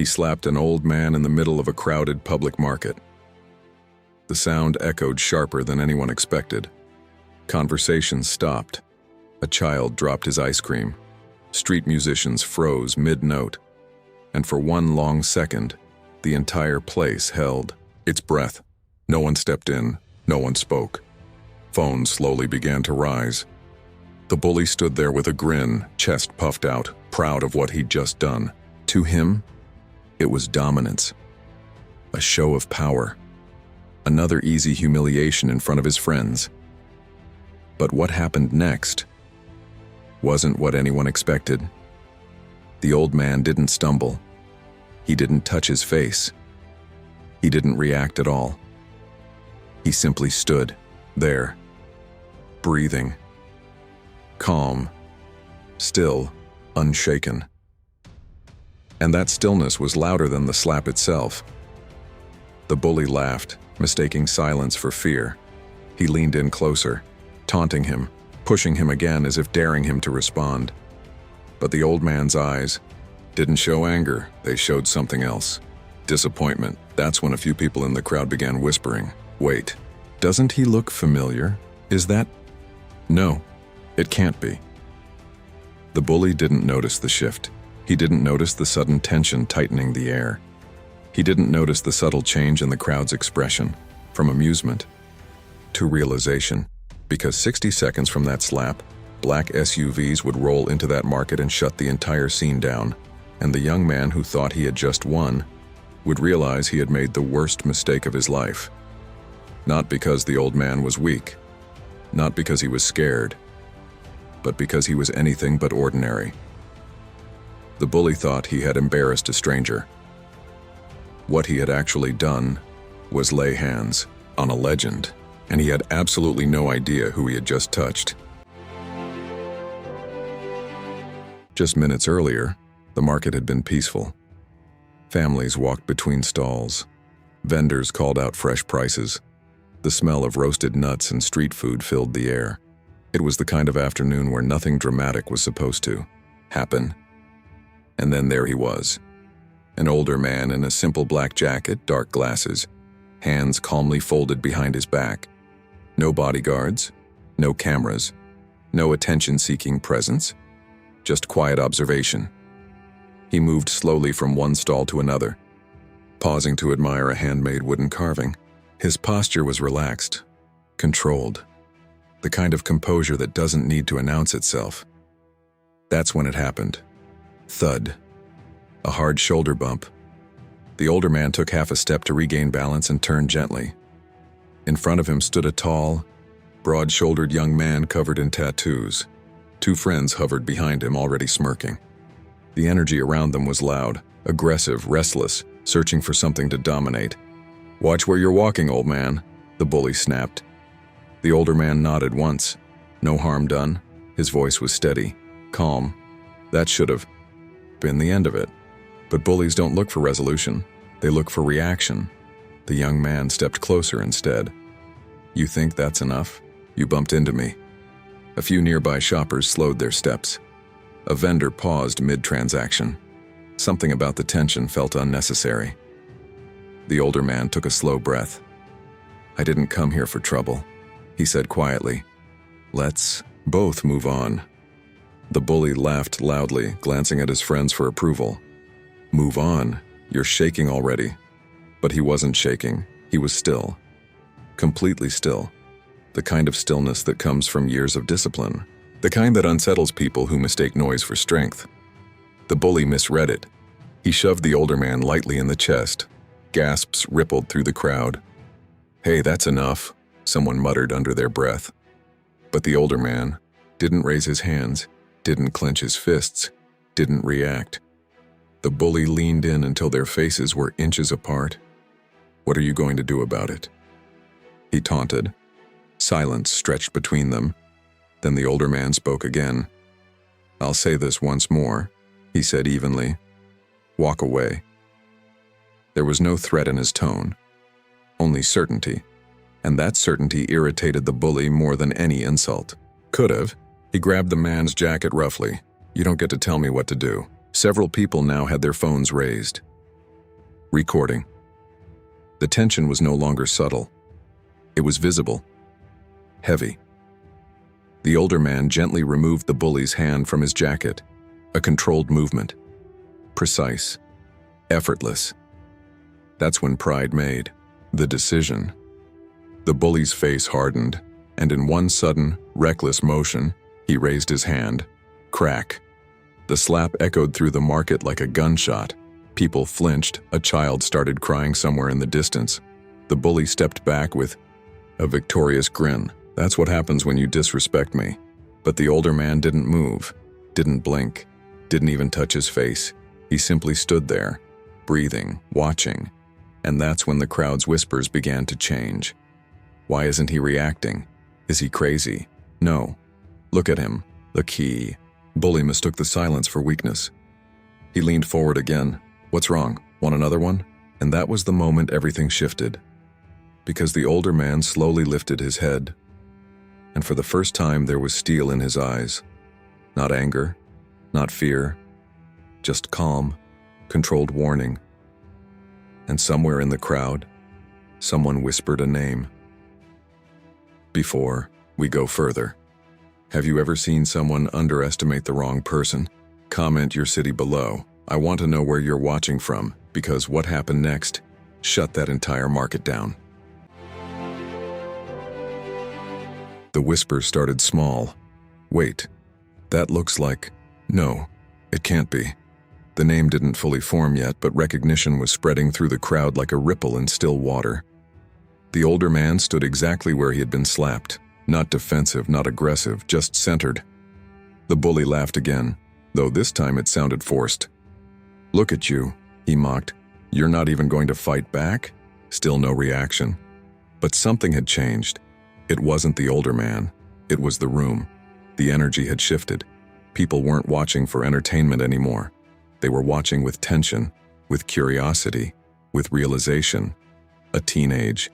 He slapped an old man in the middle of a crowded public market. The sound echoed sharper than anyone expected. Conversation stopped. A child dropped his ice cream. Street musicians froze mid-note. And for one long second, the entire place held its breath. No one stepped in, no one spoke. Phones slowly began to rise. The bully stood there with a grin, chest puffed out, proud of what he'd just done. To him, it was dominance. A show of power. Another easy humiliation in front of his friends. But what happened next wasn't what anyone expected. The old man didn't stumble. He didn't touch his face. He didn't react at all. He simply stood there, breathing, calm, still, unshaken. And that stillness was louder than the slap itself. The bully laughed, mistaking silence for fear. He leaned in closer, taunting him, pushing him again as if daring him to respond. But the old man's eyes didn't show anger, they showed something else. Disappointment. That's when a few people in the crowd began whispering, "Wait, doesn't he look familiar? Is that—" "No, it can't be." The bully didn't notice the shift. He didn't notice the sudden tension tightening the air. He didn't notice the subtle change in the crowd's expression, from amusement to realization, because 60 seconds from that slap, black SUVs would roll into that market and shut the entire scene down, and the young man who thought he had just won would realize he had made the worst mistake of his life. Not because the old man was weak, not because he was scared, but because he was anything but ordinary. The bully thought he had embarrassed a stranger. What he had actually done was lay hands on a legend, and he had absolutely no idea who he had just touched. Just minutes earlier, the market had been peaceful. Families walked between stalls. Vendors called out fresh prices. The smell of roasted nuts and street food filled the air. It was the kind of afternoon where nothing dramatic was supposed to happen. And then there he was. An older man in a simple black jacket, dark glasses, hands calmly folded behind his back. No bodyguards, no cameras, no attention-seeking presence, just quiet observation. He moved slowly from one stall to another, pausing to admire a handmade wooden carving. His posture was relaxed, controlled, the kind of composure that doesn't need to announce itself. That's when it happened. Thud. A hard shoulder bump. The older man took half a step to regain balance and turned gently. In front of him stood a tall, broad-shouldered young man covered in tattoos. Two friends hovered behind him, already smirking. The energy around them was loud, aggressive, restless, searching for something to dominate. "Watch where you're walking, old man," the bully snapped. The older man nodded once. No harm done. His voice was steady, calm. That should have been the end of it. But bullies don't look for resolution. They look for reaction. The young man stepped closer instead. "You think that's enough? You bumped into me." A few nearby shoppers slowed their steps. A vendor paused mid-transaction. Something about the tension felt unnecessary. The older man took a slow breath. "I didn't come here for trouble," he said quietly. "Let's both move on." The bully laughed loudly, glancing at his friends for approval. "Move on? You're shaking already." But he wasn't shaking. He was still. Completely still. The kind of stillness that comes from years of discipline. The kind that unsettles people who mistake noise for strength. The bully misread it. He shoved the older man lightly in the chest. Gasps rippled through the crowd. "Hey, that's enough," someone muttered under their breath. But the older man didn't raise his hands, didn't clench his fists, didn't react. The bully leaned in until their faces were inches apart. "What are you going to do about it?" he taunted. Silence stretched between them. Then the older man spoke again. "I'll say this once more," he said evenly. "Walk away." There was no threat in his tone, only certainty, and that certainty irritated the bully more than any insult. Could have. He grabbed the man's jacket roughly. "You don't get to tell me what to do." Several people now had their phones raised. Recording. The tension was no longer subtle. It was visible. Heavy. The older man gently removed the bully's hand from his jacket. A controlled movement. Precise. Effortless. That's when pride made the decision. The bully's face hardened, and in one sudden, reckless motion, he raised his hand. Crack. The slap echoed through the market like a gunshot. People flinched. A child started crying somewhere in the distance. The bully stepped back with a victorious grin. That's what happens when you disrespect me. But the older man didn't move, didn't blink, didn't even touch his face. He simply stood there, breathing, watching. And that's when the crowd's whispers began to change. Why isn't he reacting? Is he crazy? No. Look at him. The key. Bully mistook the silence for weakness. He leaned forward again. What's wrong? Want another one? And that was the moment everything shifted. Because the older man slowly lifted his head. And for the first time there was steel in his eyes. Not anger, not fear, just calm, controlled warning. And somewhere in the crowd, someone whispered a name. Before we go further, have you ever seen someone underestimate the wrong person? Comment your city below. I want to know where you're watching from, because what happened next shut that entire market down. The whispers started small. Wait, that looks like... No, it can't be. The name didn't fully form yet, but recognition was spreading through the crowd like a ripple in still water. The older man stood exactly where he had been slapped. Not defensive, not aggressive, just centered. The bully laughed again, though this time it sounded forced. Look at you, he mocked. You're not even going to fight back? Still no reaction. But something had changed. It wasn't the older man. It was the room. The energy had shifted. People weren't watching for entertainment anymore. They were watching with tension, with curiosity, with realization. A teenage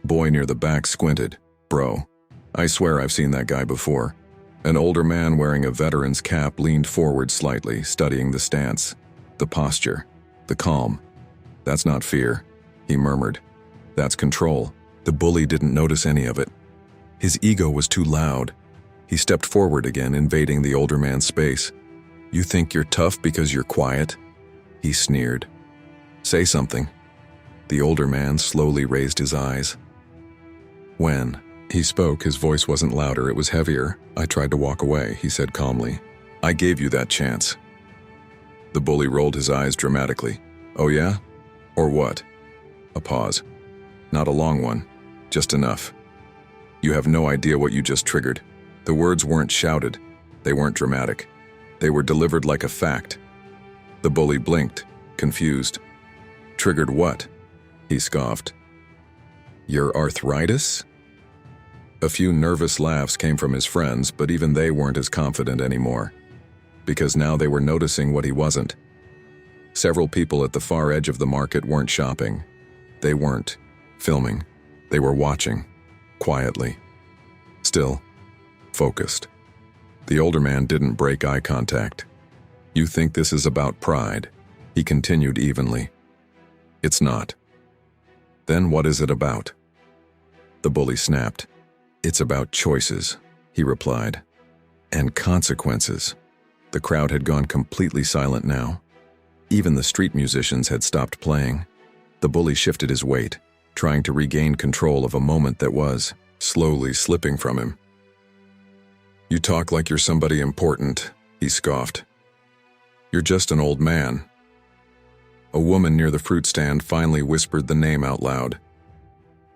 boy near the back squinted. Bro, I swear I've seen that guy before. An older man wearing a veteran's cap leaned forward slightly, studying the stance, the posture, the calm. That's not fear, he murmured. That's control. The bully didn't notice any of it. His ego was too loud. He stepped forward again, invading the older man's space. You think you're tough because you're quiet? He sneered. Say something. The older man slowly raised his eyes. When he spoke, his voice wasn't louder, it was heavier. I tried to walk away, he said calmly. I gave you that chance. The bully rolled his eyes dramatically. Oh yeah? Or what? A pause. Not a long one. Just enough. You have no idea what you just triggered. The words weren't shouted. They weren't dramatic. They were delivered like a fact. The bully blinked, confused. Triggered what? He scoffed. Your arthritis? A few nervous laughs came from his friends, but even they weren't as confident anymore. Because now they were noticing what he wasn't. Several people at the far edge of the market weren't shopping. They weren't filming. They were watching, quietly. Still, focused. The older man didn't break eye contact. You think this is about pride? He continued evenly. It's not. Then what is it about? The bully snapped. It's about choices, he replied. And consequences. The crowd had gone completely silent now. Even the street musicians had stopped playing. The bully shifted his weight, trying to regain control of a moment that was slowly slipping from him. You talk like you're somebody important, he scoffed. You're just an old man. A woman near the fruit stand finally whispered the name out loud.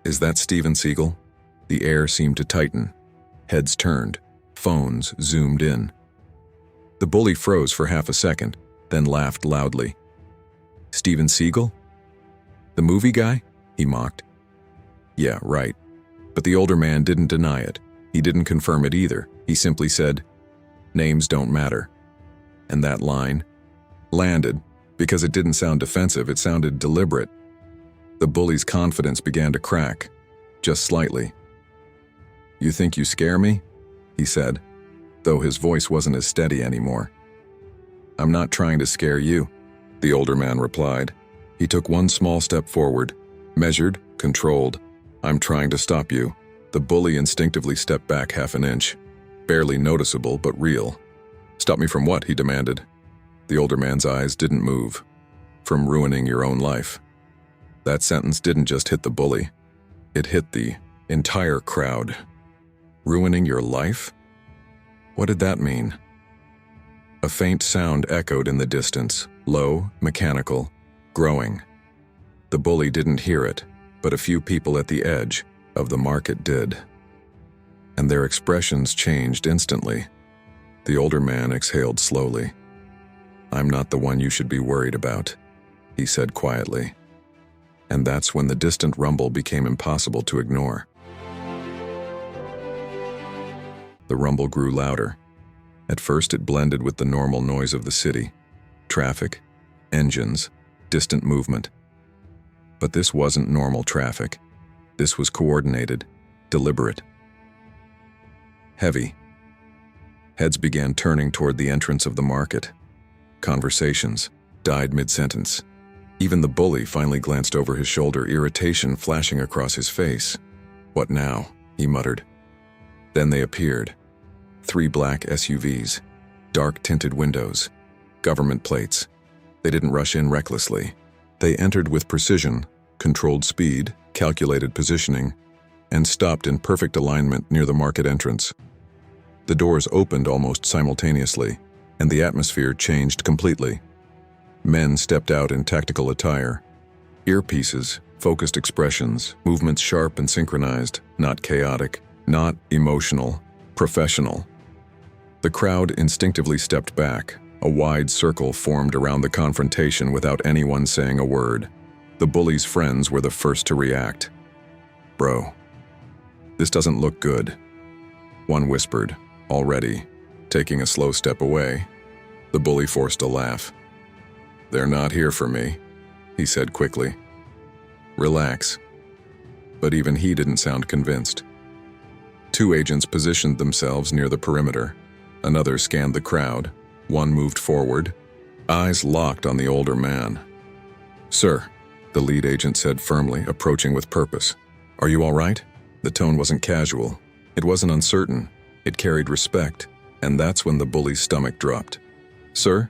Is that Steven Seagal? The air seemed to tighten. Heads turned. Phones zoomed in. The bully froze for half a second, then laughed loudly. Steven Seagal? The movie guy? He mocked. Yeah, right. But the older man didn't deny it. He didn't confirm it either. He simply said, names don't matter. And that line landed because it didn't sound defensive, it sounded deliberate. The bully's confidence began to crack, just slightly. You think you scare me? He said, though his voice wasn't as steady anymore. I'm not trying to scare you, the older man replied. He took one small step forward, measured, controlled. "I'm trying to stop you." The bully instinctively stepped back half an inch. Barely noticeable, but real. "Stop me from what?" he demanded. The older man's eyes didn't move. "From ruining your own life." That sentence didn't just hit the bully. It hit the entire crowd. Ruining your life? What did that mean? A faint sound echoed in the distance, low, mechanical, growing. The bully didn't hear it, but a few people at the edge of the market did. And their expressions changed instantly. The older man exhaled slowly. "I'm not the one you should be worried about," he said quietly. And that's when the distant rumble became impossible to ignore. The rumble grew louder. At first it blended with the normal noise of the city. Traffic, engines, distant movement. But this wasn't normal traffic. This was coordinated, deliberate. Heavy. Heads began turning toward the entrance of the market. Conversations died mid-sentence. Even the bully finally glanced over his shoulder, irritation flashing across his face. "What now?" he muttered. Then they appeared. 3 black SUVs, dark-tinted windows, government plates. They didn't rush in recklessly. They entered with precision, controlled speed, calculated positioning, and stopped in perfect alignment near the market entrance. The doors opened almost simultaneously, and the atmosphere changed completely. Men stepped out in tactical attire. Earpieces, focused expressions, movements sharp and synchronized, not chaotic, not emotional, professional. The crowd instinctively stepped back. A wide circle formed around the confrontation without anyone saying a word. The bully's friends were the first to react. "Bro, this doesn't look good," one whispered, already, taking a slow step away. The bully forced a laugh. "They're not here for me," he said quickly. "Relax." But even he didn't sound convinced. 2 agents positioned themselves near the perimeter. Another scanned the crowd. One moved forward, eyes locked on the older man. "Sir," the lead agent said firmly, approaching with purpose. "Are you all right?" The tone wasn't casual. It wasn't uncertain. It carried respect, and that's when the bully's stomach dropped. "Sir?"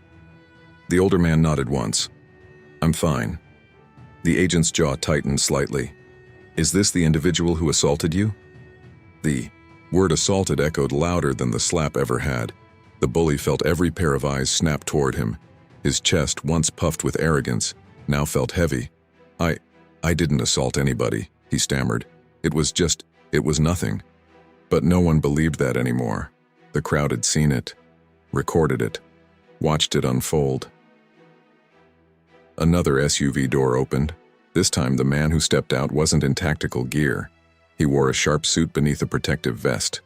The older man nodded once. "I'm fine." The agent's jaw tightened slightly. "Is this the individual who assaulted you?" The word assaulted echoed louder than the slap ever had. The bully felt every pair of eyes snap toward him. His chest, once puffed with arrogance, now felt heavy. I didn't assault anybody," he stammered. It was nothing." But no one believed that anymore. The crowd had seen it, recorded it, watched it unfold. Another SUV door opened. This time the man who stepped out wasn't in tactical gear. He wore a sharp suit beneath a protective vest.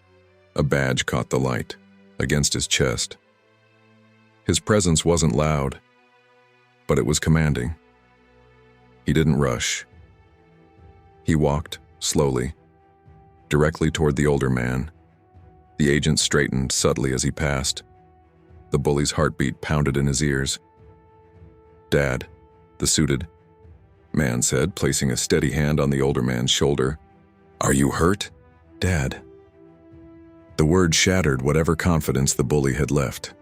A badge caught the light, against his chest. His presence wasn't loud, but it was commanding. He didn't rush. He walked, slowly, directly toward the older man. The agent straightened subtly as he passed. The bully's heartbeat pounded in his ears. "Dad," the suited man said, placing a steady hand on the older man's shoulder. "Are you hurt?" "Dad." The word shattered whatever confidence the bully had left.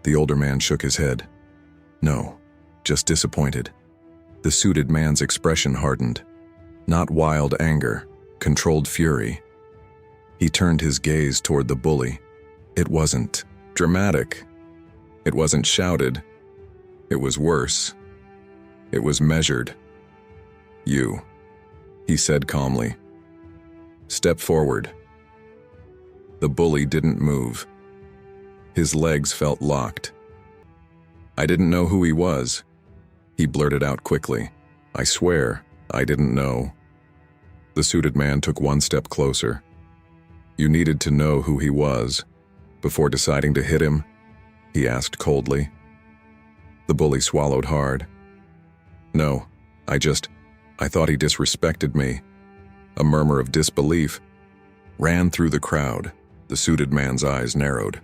The older man shook his head. "No, just disappointed." The suited man's expression hardened. Not wild anger, controlled fury. He turned his gaze toward the bully. It wasn't dramatic. It wasn't shouted. It was worse. It was measured. "You," he said calmly. "Step forward." The bully didn't move. His legs felt locked. "I didn't know who he was," he blurted out quickly. "I swear, I didn't know." The suited man took one step closer. "You needed to know who he was before deciding to hit him?" he asked coldly. The bully swallowed hard. "No, I thought he disrespected me." A murmur of disbelief ran through the crowd. The suited man's eyes narrowed.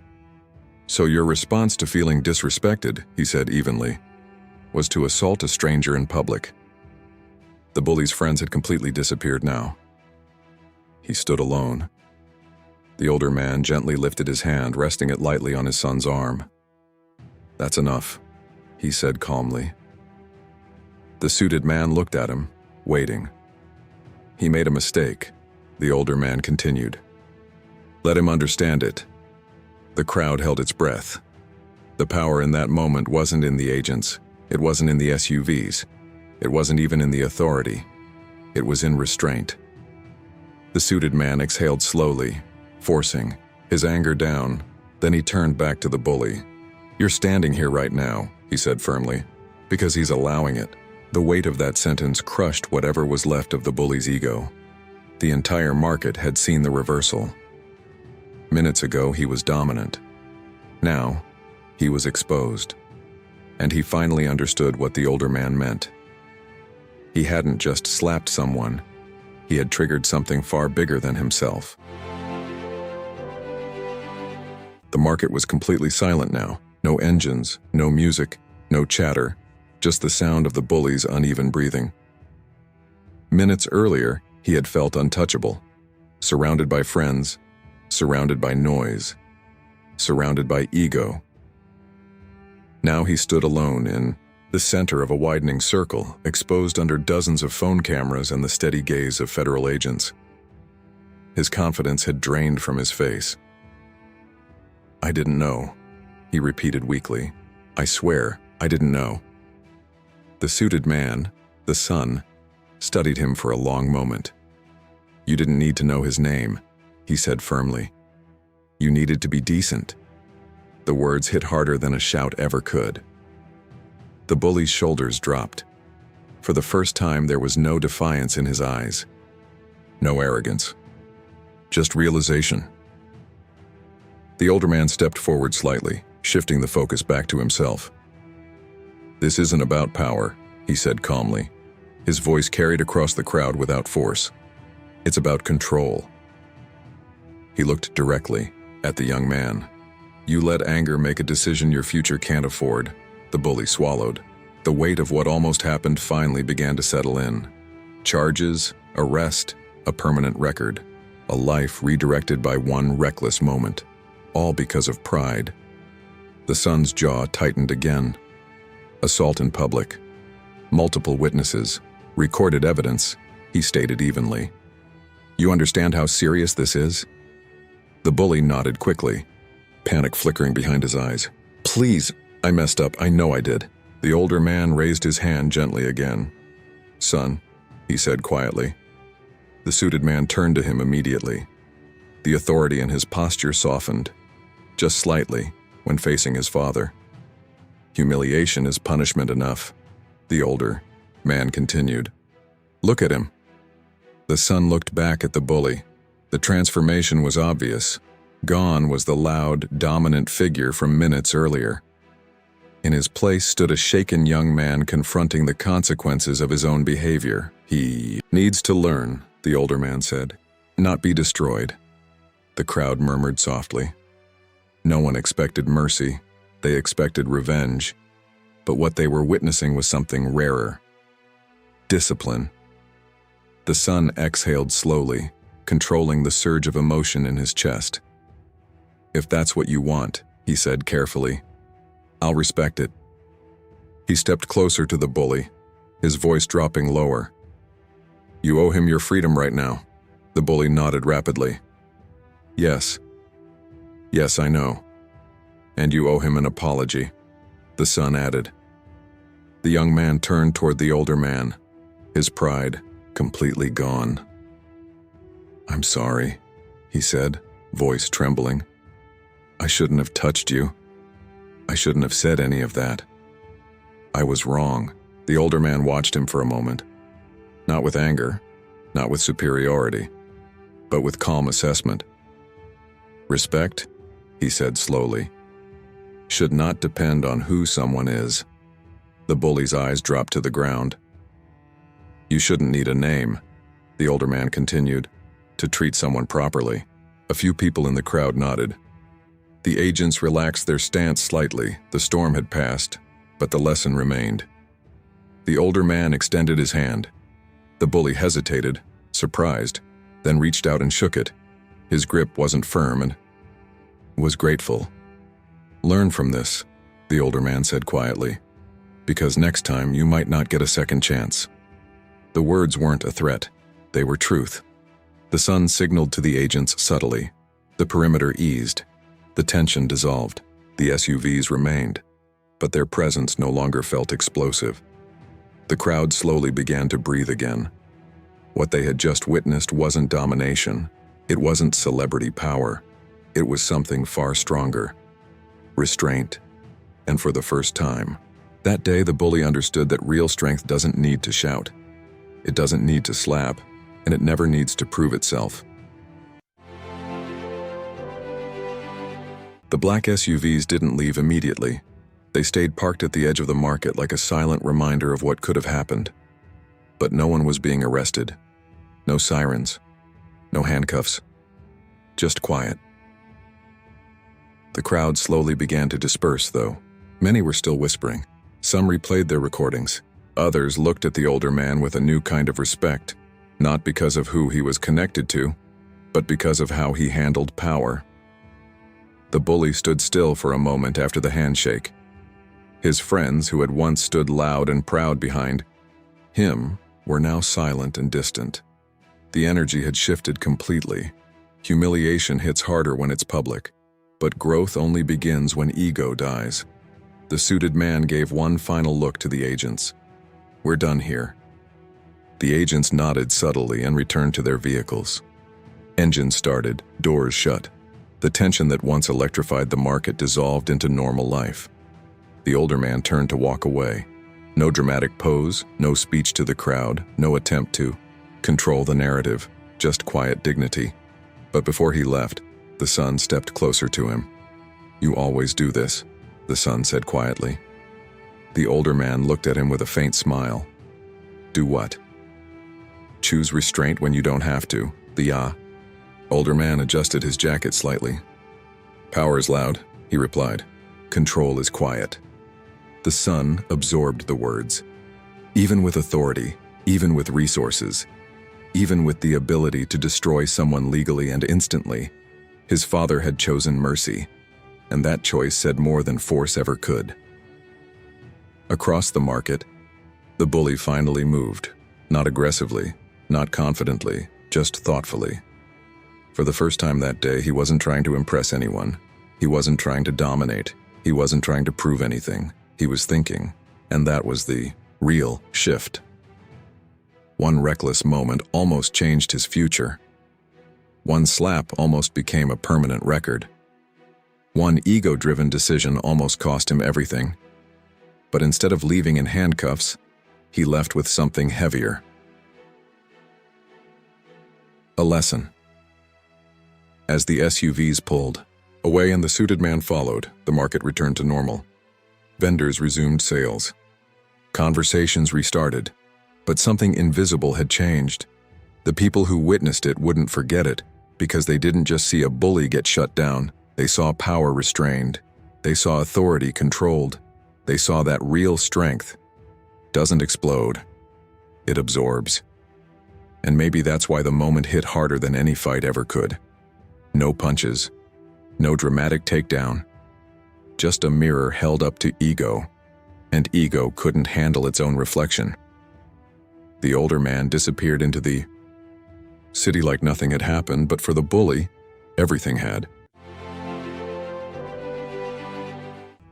"So your response to feeling disrespected," he said evenly, "was to assault a stranger in public?" The bully's friends had completely disappeared now. He stood alone. The older man gently lifted his hand, resting it lightly on his son's arm. "That's enough," he said calmly. The suited man looked at him, waiting. "He made a mistake," the older man continued. "Let him understand it." The crowd held its breath. The power in that moment wasn't in the agents. It wasn't in the SUVs. It wasn't even in the authority. It was in restraint. The suited man exhaled slowly, forcing his anger down. Then he turned back to the bully. "You're standing here right now," he said firmly, "because he's allowing it." The weight of that sentence crushed whatever was left of the bully's ego. The entire market had seen the reversal. Minutes ago, he was dominant. Now, he was exposed. And he finally understood what the older man meant. He hadn't just slapped someone. He had triggered something far bigger than himself. The market was completely silent now. No engines, no music, no chatter, just the sound of the bully's uneven breathing. Minutes earlier, he had felt untouchable, surrounded by friends, surrounded by noise, surrounded by ego. Now he stood alone in the center of a widening circle, exposed under dozens of phone cameras and the steady gaze of federal agents. His confidence had drained from his face. "I didn't know," he repeated weakly. "I swear, I didn't know." The suited man, the son, studied him for a long moment. "You didn't need to know his name," he said firmly. "You needed to be decent." The words hit harder than a shout ever could. The bully's shoulders dropped. For the first time, there was no defiance in his eyes. No arrogance. Just realization. The older man stepped forward slightly, shifting the focus back to himself. "This isn't about power," he said calmly. His voice carried across the crowd without force. "It's about control." He looked directly at the young man. "You let anger make a decision your future can't afford." The bully swallowed. The weight of what almost happened finally began to settle in. Charges, arrest, a permanent record, a life redirected by one reckless moment, all because of pride. The son's jaw tightened again. Assault in public. Multiple witnesses. Recorded evidence, he stated evenly. "You understand how serious this is?" The bully nodded quickly, panic flickering behind his eyes. "Please, I messed up, I know I did." The older man raised his hand gently again. "Son," he said quietly. The suited man turned to him immediately. The authority in his posture softened, just slightly, when facing his father. "Humiliation is punishment enough," the older man continued. "Look at him." The son looked back at the bully. The transformation was obvious. Gone was the loud, dominant figure from minutes earlier. In his place stood a shaken young man confronting the consequences of his own behavior. "He needs to learn," the older man said, "not be destroyed." The crowd murmured softly. No one expected mercy. They expected revenge. But what they were witnessing was something rarer. Discipline. The son exhaled slowly, controlling the surge of emotion in his chest. "If that's what you want," he said carefully, "I'll respect it." He stepped closer to the bully, his voice dropping lower. "You owe him your freedom right now." The bully nodded rapidly. "Yes. Yes, I know. And you owe him an apology," the son added. The young man turned toward the older man, his pride completely gone. "I'm sorry," he said, voice trembling. "I shouldn't have touched you. I shouldn't have said any of that. I was wrong." The older man watched him for a moment. Not with anger, not with superiority, but with calm assessment. "Respect," he said slowly, "should not depend on who someone is." The bully's eyes dropped to the ground. "You shouldn't need a name," the older man continued, "to treat someone properly." A few people in the crowd nodded. The agents relaxed their stance slightly. The storm had passed, but the lesson remained. The older man extended his hand. The bully hesitated, surprised, then reached out and shook it. His grip wasn't firm and was grateful. "Learn from this," the older man said quietly, "because next time you might not get a second chance." The words weren't a threat, they were truth. The sun signaled to the agents subtly. The perimeter eased. The tension dissolved. The SUVs remained, but their presence no longer felt explosive. The crowd slowly began to breathe again. What they had just witnessed wasn't domination. It wasn't celebrity power. It was something far stronger. Restraint. And for the first time, that day the bully understood that real strength doesn't need to shout. It doesn't need to slap, and it never needs to prove itself. The black SUVs didn't leave immediately. They stayed parked at the edge of the market like a silent reminder of what could have happened. But no one was being arrested. No sirens. No handcuffs. Just quiet. The crowd slowly began to disperse, though. Many were still whispering. Some replayed their recordings. Others looked at the older man with a new kind of respect, not because of who he was connected to, but because of how he handled power. The bully stood still for a moment after the handshake. His friends, who had once stood loud and proud behind him, were now silent and distant. The energy had shifted completely. Humiliation hits harder when it's public, but growth only begins when ego dies. The suited man gave one final look to the agents. "We're done here." The agents nodded subtly and returned to their vehicles. Engines started, doors shut. The tension that once electrified the market dissolved into normal life. The older man turned to walk away. No dramatic pose, no speech to the crowd, no attempt to control the narrative, just quiet dignity. But before he left, the son stepped closer to him. "You always do this," the son said quietly. The older man looked at him with a faint smile. "Do what?" "Choose restraint when you don't have to." The older man adjusted his jacket slightly. "Power is loud," he replied. "Control is quiet." The son absorbed the words. Even with authority, even with resources, even with the ability to destroy someone legally and instantly, his father had chosen mercy, and that choice said more than force ever could. Across the market, the bully finally moved, not aggressively, not confidently, just thoughtfully. For the first time that day, he wasn't trying to impress anyone. He wasn't trying to dominate. He wasn't trying to prove anything. He was thinking, and that was the real shift. One reckless moment almost changed his future. One slap almost became a permanent record. One ego-driven decision almost cost him everything. But instead of leaving in handcuffs, he left with something heavier. A lesson. As the SUVs pulled away and the suited man followed, the market returned to normal. Vendors resumed sales. Conversations restarted, but something invisible had changed. The people who witnessed it wouldn't forget it, because they didn't just see a bully get shut down. They saw power restrained. They saw authority controlled. They saw that real strength doesn't explode. It absorbs. And maybe that's why the moment hit harder than any fight ever could. No punches. No dramatic takedown. Just a mirror held up to ego, and ego couldn't handle its own reflection. The older man disappeared into the city like nothing had happened, but for the bully, everything had.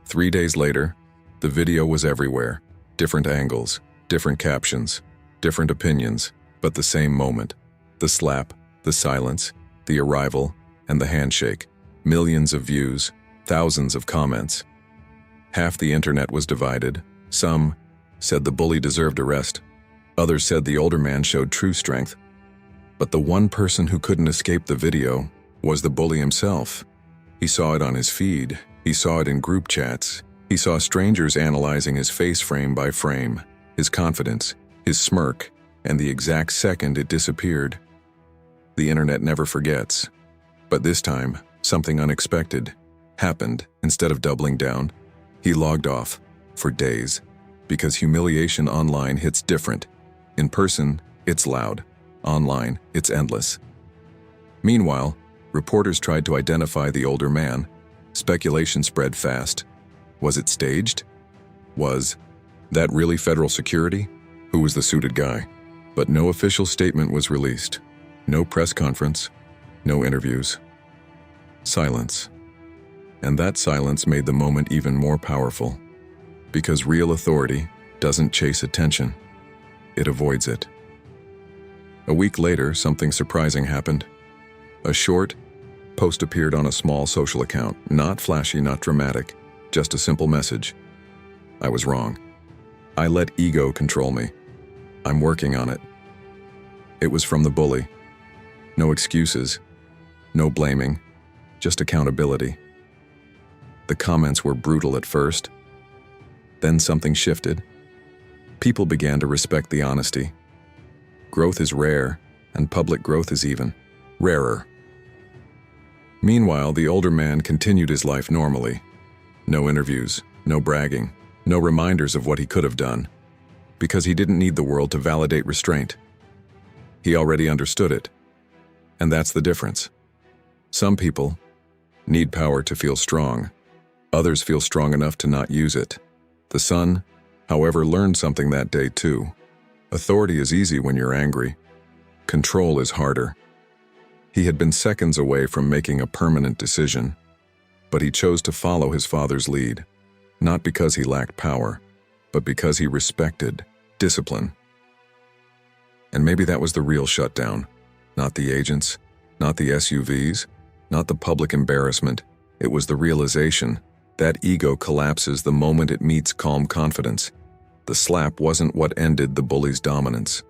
3 days later, the video was everywhere. Different angles, different captions, different opinions, but the same moment. The slap, the silence, the arrival, and the handshake. Millions of views, thousands of comments. Half the internet was divided. Some said the bully deserved arrest. Others said the older man showed true strength. But the one person who couldn't escape the video was the bully himself. He saw it on his feed. He saw it in group chats. He saw strangers analyzing his face frame by frame, his confidence, his smirk, and the exact second it disappeared. The internet never forgets. But this time, something unexpected happened. Instead of doubling down, he logged off for days, because humiliation online hits different. In person, It's loud. Online, it's endless. Meanwhile, reporters tried to identify the older man. Speculation spread fast. Was it staged? Was that really federal security? Who was the suited guy? But no official statement was released. No press conference. No interviews. Silence. And that silence made the moment even more powerful. Because real authority doesn't chase attention. It avoids it. A week later, something surprising happened. A short post appeared on a small social account. Not flashy, not dramatic. Just a simple message. I was wrong. I let ego control me. I'm working on it. It was from the bully. No excuses. No blaming. Just accountability. The comments were brutal at first. Then something shifted. People began to respect the honesty. Growth is rare, and public growth is even rarer. Meanwhile, the older man continued his life normally. No interviews, no bragging, no reminders of what he could have done, because he didn't need the world to validate restraint. He already understood it. And that's the difference. Some people need power to feel strong. Others feel strong enough to not use it. The son, however, learned something that day too. Authority is easy when you're angry. Control is harder. He had been seconds away from making a permanent decision, but he chose to follow his father's lead, not because he lacked power, but because he respected discipline. And maybe that was the real shutdown. Not the agents, not the SUVs, not the public embarrassment. It was the realization that ego collapses the moment it meets calm confidence. The slap wasn't what ended the bully's dominance.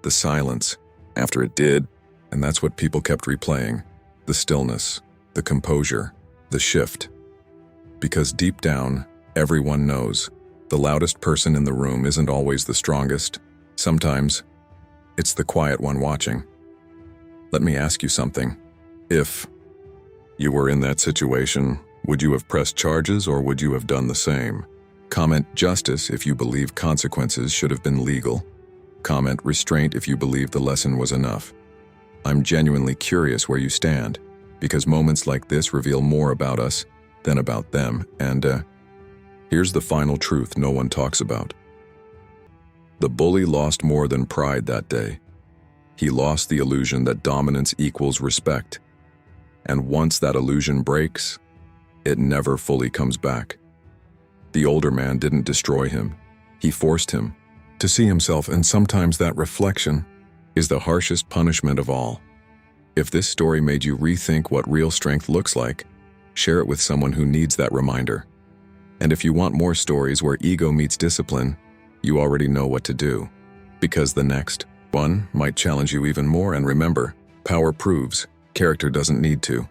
The silence, after it did, and that's what people kept replaying. The stillness, the composure, the shift. Because deep down, everyone knows the loudest person in the room isn't always the strongest. Sometimes, it's the quiet one watching. Let me ask you something. If you were in that situation, would you have pressed charges or would you have done the same? Comment justice if you believe consequences should have been legal. Comment restraint if you believe the lesson was enough. I'm genuinely curious where you stand, because moments like this reveal more about us than about them. And here's the final truth no one talks about. The bully lost more than pride that day. He lost the illusion that dominance equals respect. And once that illusion breaks, it never fully comes back. The older man didn't destroy him. He forced him to see himself, and sometimes that reflection is the harshest punishment of all. If this story made you rethink what real strength looks like, share it with someone who needs that reminder. And if you want more stories where ego meets discipline, you already know what to do. Because the next one might challenge you even more. And remember, power proves, character doesn't need to.